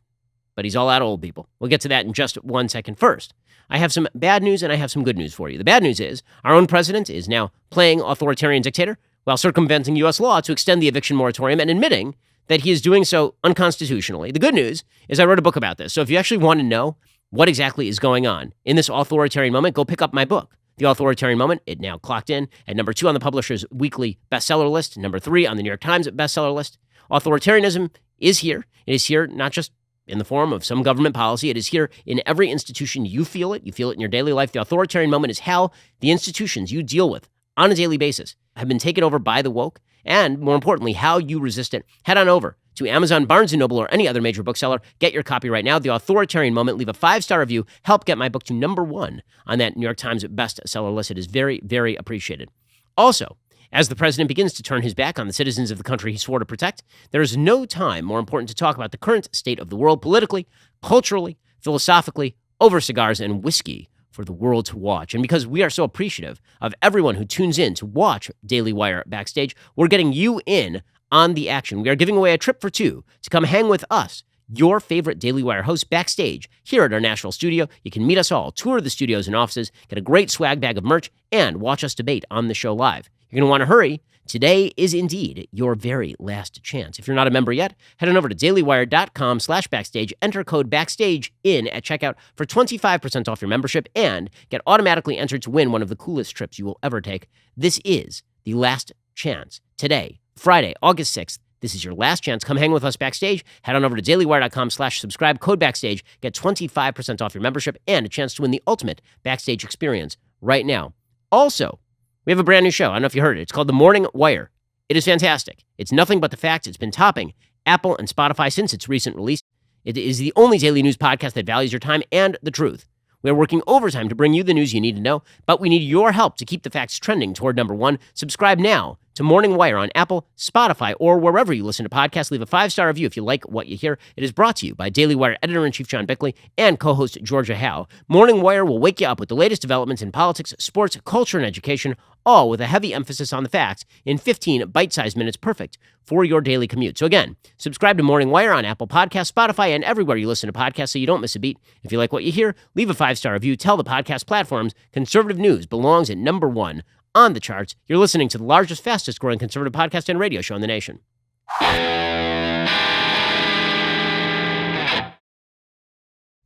But he's all out of old people. We'll get to that in just 1 second. First, I have some bad news and I have some good news for you. The bad news is our own president is now playing authoritarian dictator while circumventing U.S. law to extend the eviction moratorium and admitting that he is doing so unconstitutionally. The good news is I wrote a book about this. So if you actually want to know what exactly is going on in this authoritarian moment, go pick up my book, The Authoritarian Moment. It now clocked in at number 2 on the publisher's weekly bestseller list, number 3 on the New York Times bestseller list. Authoritarianism is here. It is here not just in the form of some government policy. It is here in every institution. You feel it. You feel it in your daily life. The authoritarian moment is how the institutions you deal with on a daily basis have been taken over by the woke, and more importantly, how you resist it. Head on over to Amazon, Barnes & Noble, or any other major bookseller. Get your copy right now. The Authoritarian Moment. Leave a 5-star review. Help get my book to number 1 on that New York Times bestseller list. It is very, very appreciated. Also, as the president begins to turn his back on the citizens of the country he swore to protect, there is no time more important to talk about the current state of the world politically, culturally, philosophically, over cigars and whiskey for the world to watch. And because we are so appreciative of everyone who tunes in to watch Daily Wire Backstage, we're getting you in on the action. We are giving away a trip for 2 to come hang with us, your favorite Daily Wire hosts, backstage here at our Nashville studio. You can meet us all, tour the studios and offices, get a great swag bag of merch, and watch us debate on the show live. You're going to want to hurry. Today is indeed your very last chance. If you're not a member yet, head on over to dailywire.com/backstage, enter code backstage in at checkout for 25% off your membership and get automatically entered to win one of the coolest trips you will ever take. This is the last chance. Today, Friday, August 6th, this is your last chance. Come hang with us backstage. Head on over to dailywire.com/subscribe, code backstage, get 25% off your membership and a chance to win the ultimate backstage experience right now. Also, we have a brand new show. I don't know if you heard it. It's called The Morning Wire. It is fantastic. It's nothing but the facts. It's been topping Apple and Spotify since its recent release. It is the only daily news podcast that values your time and the truth. We are working overtime to bring you the news you need to know, but we need your help to keep the facts trending toward number 1. Subscribe now to Morning Wire on Apple, Spotify, or wherever you listen to podcasts. Leave a 5-star review if you like what you hear. It is brought to you by Daily Wire editor-in-chief John Bickley and co-host Georgia Howe. Morning Wire will wake you up with the latest developments in politics, sports, culture, and education, all with a heavy emphasis on the facts in 15 bite-sized minutes, perfect for your daily commute. So again, subscribe to Morning Wire on Apple Podcasts, Spotify, and everywhere you listen to podcasts so you don't miss a beat. If you like what you hear, leave a 5-star review. Tell the podcast platforms conservative news belongs at number 1 on the charts. You're listening to the largest, fastest-growing conservative podcast and radio show in the nation.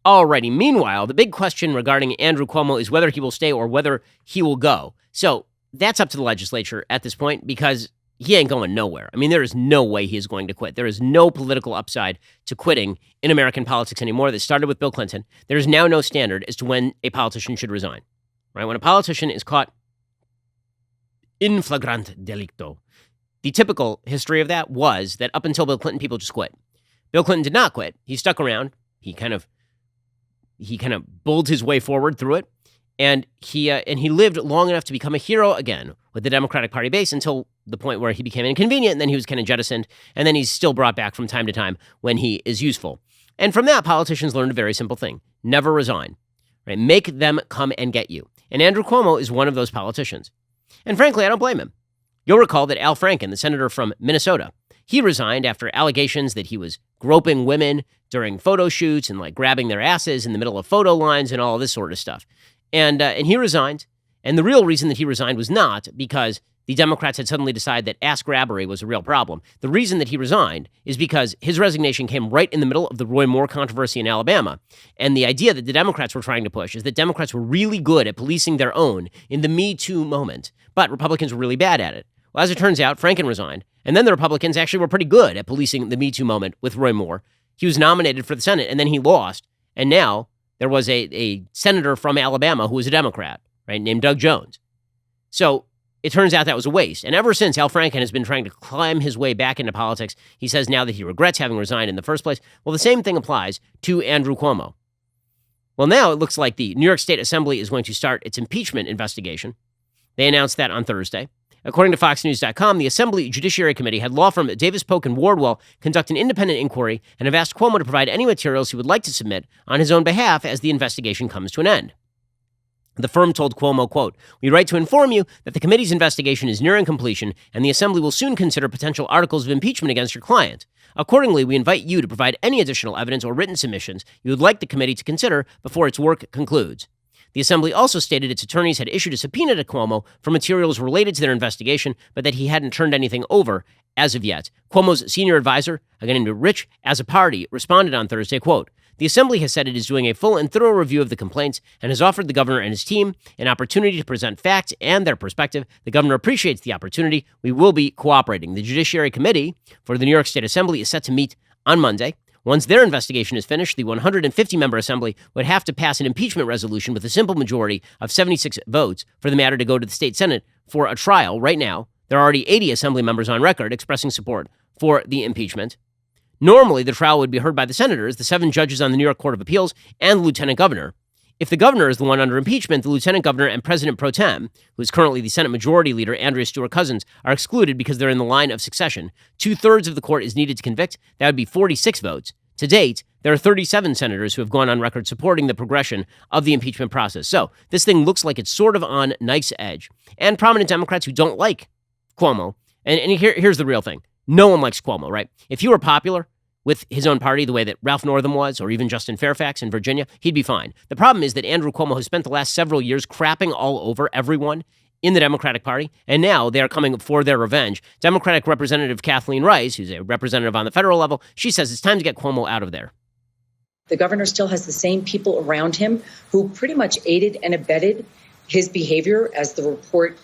Alrighty, meanwhile, the big question regarding Andrew Cuomo is whether he will stay or whether he will go. So that's up to the legislature at this point because he ain't going nowhere. I mean, there is no way he is going to quit. There is no political upside to quitting in American politics anymore. That started with Bill Clinton. There is now no standard as to when a politician should resign. Right? When a politician is caught in flagrant delicto, the typical history of that was that up until Bill Clinton, people just quit. Bill Clinton did not quit. He stuck around. He kind of bulled his way forward through it. And he lived long enough to become a hero again with the Democratic Party base until the point where he became inconvenient, and then he was kind of jettisoned, and then he's still brought back from time to time when he is useful. And from that, politicians learned a very simple thing: never resign. Right? Make them come and get you. And Andrew Cuomo is one of those politicians. And frankly, I don't blame him. You'll recall that Al Franken, the senator from Minnesota, he resigned after allegations that he was groping women during photo shoots and like grabbing their asses in the middle of photo lines and all this sort of stuff. And he resigned. And the real reason that he resigned was not because the Democrats had suddenly decided that ass grabbery was a real problem. The reason that he resigned is because his resignation came right in the middle of the Roy Moore controversy in Alabama. And the idea that the Democrats were trying to push is that Democrats were really good at policing their own in the Me Too moment, but Republicans were really bad at it. Well, as it turns out, Franken resigned And then the Republicans actually were pretty good at policing the Me Too moment with Roy Moore. He was nominated for the Senate, and then he lost. And now there was a senator from Alabama who was a Democrat, right, named Doug Jones. So it turns out that was a waste. And ever since, Al Franken has been trying to climb his way back into politics. He says now that he regrets having resigned in the first place. Well, the same thing applies to Andrew Cuomo. Well, now it looks like the New York State Assembly is going to start its impeachment investigation. They announced that on Thursday. According to FoxNews.com, the Assembly Judiciary Committee had law firm Davis Polk and Wardwell conduct an independent inquiry and have asked Cuomo to provide any materials he would like to submit on his own behalf as the investigation comes to an end. The firm told Cuomo, quote, "We write to inform you that the committee's investigation is nearing completion and the Assembly will soon consider potential articles of impeachment against your client. Accordingly, we invite you to provide any additional evidence or written submissions you would like the committee to consider before its work concludes." The Assembly also stated its attorneys had issued a subpoena to Cuomo for materials related to their investigation, but that he hadn't turned anything over as of yet. Cuomo's senior advisor, a guy named Rich Azzopardi, responded on Thursday, quote, "The Assembly has said it is doing a full and thorough review of the complaints and has offered the governor and his team an opportunity to present facts and their perspective. The governor appreciates the opportunity. We will be cooperating." The Judiciary Committee for the New York State Assembly is set to meet on Monday. Once their investigation is finished, the 150-member Assembly would have to pass an impeachment resolution with a simple majority of 76 votes for the matter to go to the state Senate for a trial. Right now, there are already 80 Assembly members on record expressing support for the impeachment. Normally, the trial would be heard by the senators, the 7 judges on the New York Court of Appeals, and the lieutenant governor. If the governor is the one under impeachment, the lieutenant governor and President pro tem, who is currently the Senate Majority Leader, Andrea Stewart Cousins, are excluded because they're in the line of succession. 2/3 of the court is needed to convict. That would be 46 votes. To date, there are 37 senators who have gone on record supporting the progression of the impeachment process. So this thing looks like it's sort of on knife's edge. And prominent Democrats who don't like Cuomo, and here's the real thing. No one likes Cuomo, right? If he were popular with his own party the way that Ralph Northam was, or even Justin Fairfax in Virginia, he'd be fine. The problem is that Andrew Cuomo has spent the last several years crapping all over everyone in the Democratic Party, and now they are coming for their revenge. Democratic Representative Kathleen Rice, who's a representative on the federal level, she says it's time to get Cuomo out of there. The governor still has the same people around him who pretty much aided and abetted his behavior, as the report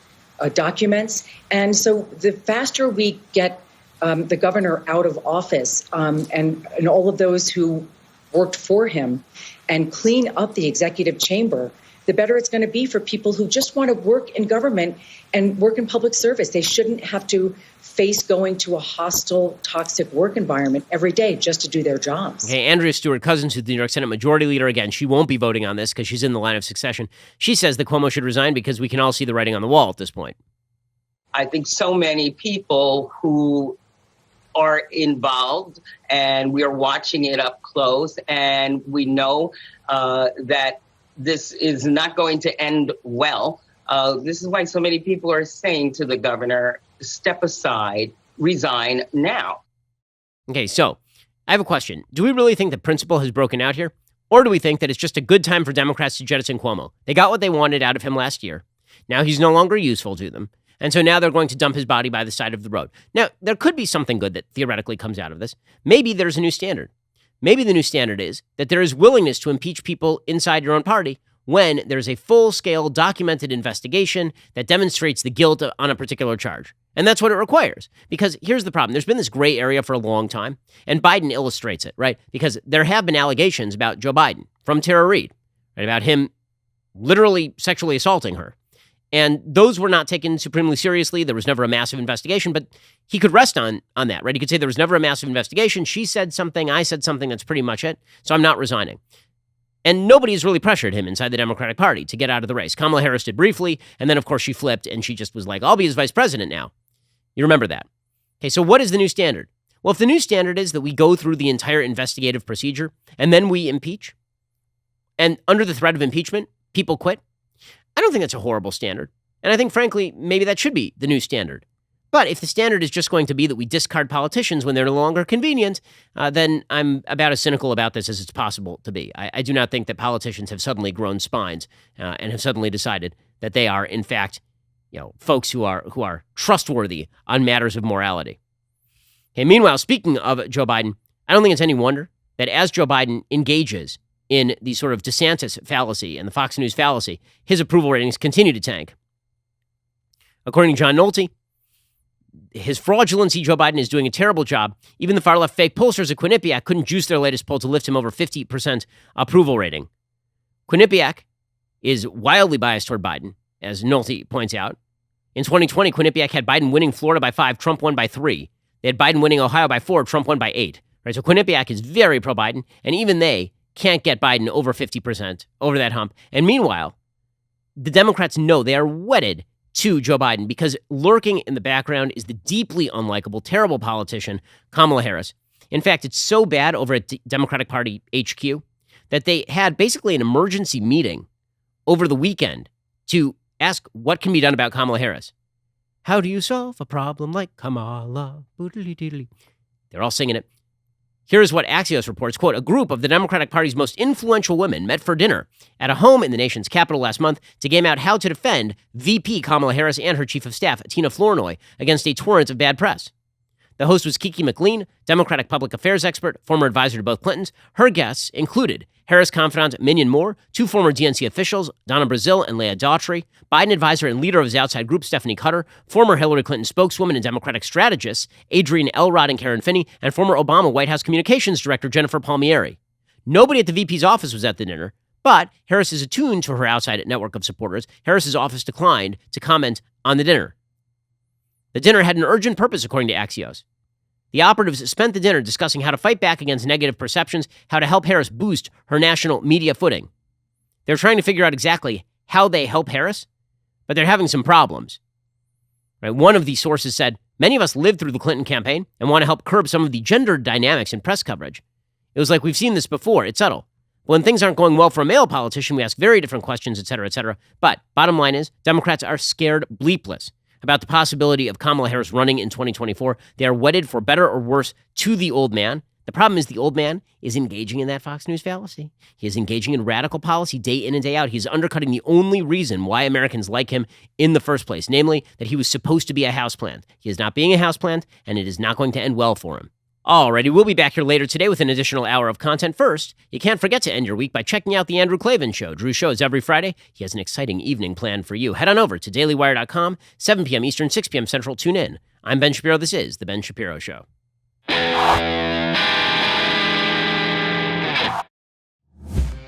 documents. And so the faster we get the governor out of office and all of those who worked for him and clean up the executive chamber, the better it's going to be for people who just want to work in government and work in public service. They shouldn't have to face going to a hostile, toxic work environment every day just to do their jobs. Okay, Andrea Stewart Cousins, who's the New York Senate Majority Leader, again, she won't be voting on this because she's in the line of succession. She says that Cuomo should resign because we can all see the writing on the wall at this point. I think so many people who are involved, and we are watching it up close, and we know that this is not going to end well. This is why so many people are saying to the governor, step aside, resign now. Okay, so I have a question. Do we really think the principle has broken out here? Or do we think that it's just a good time for Democrats to jettison Cuomo? They got what they wanted out of him last year. Now he's no longer useful to them. And so now they're going to dump his body by the side of the road. Now, there could be something good that theoretically comes out of this. Maybe there's a new standard. Maybe the new standard is that there is willingness to impeach people inside your own party when there's a full-scale documented investigation that demonstrates the guilt on a particular charge. And that's what it requires. Because here's the problem. There's been this gray area for a long time, and Biden illustrates it, right? Because there have been allegations about Joe Biden from Tara Reade, right, about him literally sexually assaulting her. And those were not taken supremely seriously. There was never a massive investigation, but he could rest on that, right? He could say there was never a massive investigation. She said something. I said something. That's pretty much it. So I'm not resigning. And nobody's really pressured him inside the Democratic Party to get out of the race. Kamala Harris did briefly, and then, of course, she flipped, and she just was like, I'll be his vice president now. You remember that. Okay, so what is the new standard? Well, if the new standard is that we go through the entire investigative procedure, and then we impeach, and under the threat of impeachment, people quit, I don't think that's a horrible standard. And I think, frankly, maybe that should be the new standard. But if the standard is just going to be that we discard politicians when they're no longer convenient, then I'm about as cynical about this as it's possible to be. I do not think that politicians have suddenly grown spines and have suddenly decided that they are, in fact, folks who are trustworthy on matters of morality. Okay, meanwhile, speaking of Joe Biden, I don't think it's any wonder that as Joe Biden engages in the sort of DeSantis fallacy and the Fox News fallacy, his approval ratings continue to tank. According to John Nolte, his fraudulency, Joe Biden is doing a terrible job. Even the far-left fake pollsters at Quinnipiac couldn't juice their latest poll to lift him over 50% approval rating. Quinnipiac is wildly biased toward Biden, as Nolte points out. In 2020, Quinnipiac had Biden winning Florida by 5, Trump won by 3. They had Biden winning Ohio by 4, Trump won by 8. Right, so Quinnipiac is very pro-Biden, and even they can't get Biden over 50%, over that hump. And meanwhile, the Democrats know they are wedded to Joe Biden because lurking in the background is the deeply unlikable, terrible politician, Kamala Harris. In fact, it's so bad over at Democratic Party HQ that they had basically an emergency meeting over the weekend to ask what can be done about Kamala Harris. How do you solve a problem like Kamala? They're all singing it. Here is what Axios reports, quote, a group of the Democratic Party's most influential women met for dinner at a home in the nation's capital last month to game out how to defend VP Kamala Harris and her chief of staff, Tina Flournoy, against a torrent of bad press. The host was Kiki McLean, Democratic public affairs expert, former advisor to both Clintons. Her guests included Harris confidant Minion Moore, 2 former DNC officials, Donna Brazile and Leah Daughtry, Biden advisor and leader of his outside group, Stephanie Cutter, former Hillary Clinton spokeswoman and Democratic strategists, Adrienne Elrod and Karen Finney, and former Obama White House communications director, Jennifer Palmieri. Nobody at the VP's office was at the dinner, but Harris is attuned to her outside network of supporters. Harris's office declined to comment on the dinner. The dinner had an urgent purpose, according to Axios. The operatives spent the dinner discussing how to fight back against negative perceptions, how to help Harris boost her national media footing. They're trying to figure out exactly how they help Harris, but they're having some problems. Right? One of these sources said, many of us lived through the Clinton campaign and want to help curb some of the gender dynamics in press coverage. It was like, we've seen this before. It's subtle. When things aren't going well for a male politician, we ask very different questions, et cetera, et cetera. But bottom line is, Democrats are scared bleepless about the possibility of Kamala Harris running in 2024. They are wedded for better or worse to the old man. The problem is the old man is engaging in that Fox News fallacy. He is engaging in radical policy day in and day out. He's undercutting the only reason why Americans like him in the first place, namely that he was supposed to be a houseplant. He is not being a houseplant, and it is not going to end well for him. Alrighty, we'll be back here later today with an additional hour of content. First, you can't forget to end your week by checking out The Andrew Klavan Show. Drew shows every Friday. He has an exciting evening planned for you. Head on over to dailywire.com, 7 p.m. Eastern, 6 p.m. Central. Tune in. I'm Ben Shapiro. This is The Ben Shapiro Show.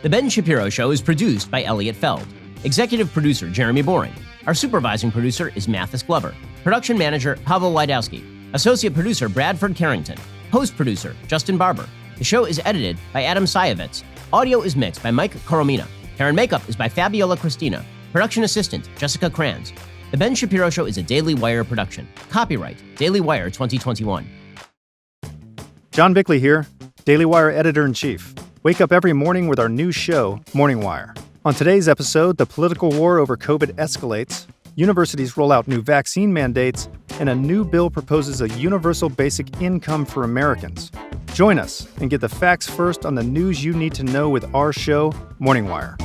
The Ben Shapiro Show is produced by Elliot Feld. Executive producer, Jeremy Boring. Our supervising producer is Mathis Glover. Production manager, Pavel Wydowski. Associate producer, Bradford Carrington. Host producer, Justin Barber. The show is edited by Adam Sayevitz. Audio is mixed by Mike Coromina. Hair and makeup is by Fabiola Cristina. Production assistant, Jessica Kranz. The Ben Shapiro Show is a Daily Wire production. Copyright, Daily Wire 2021. John Bickley here, Daily Wire editor-in-chief. Wake up every morning with our new show, Morning Wire. On today's episode, the political war over COVID escalates, universities roll out new vaccine mandates, and a new bill proposes a universal basic income for Americans. Join us and get the facts first on the news you need to know with our show, Morning Wire.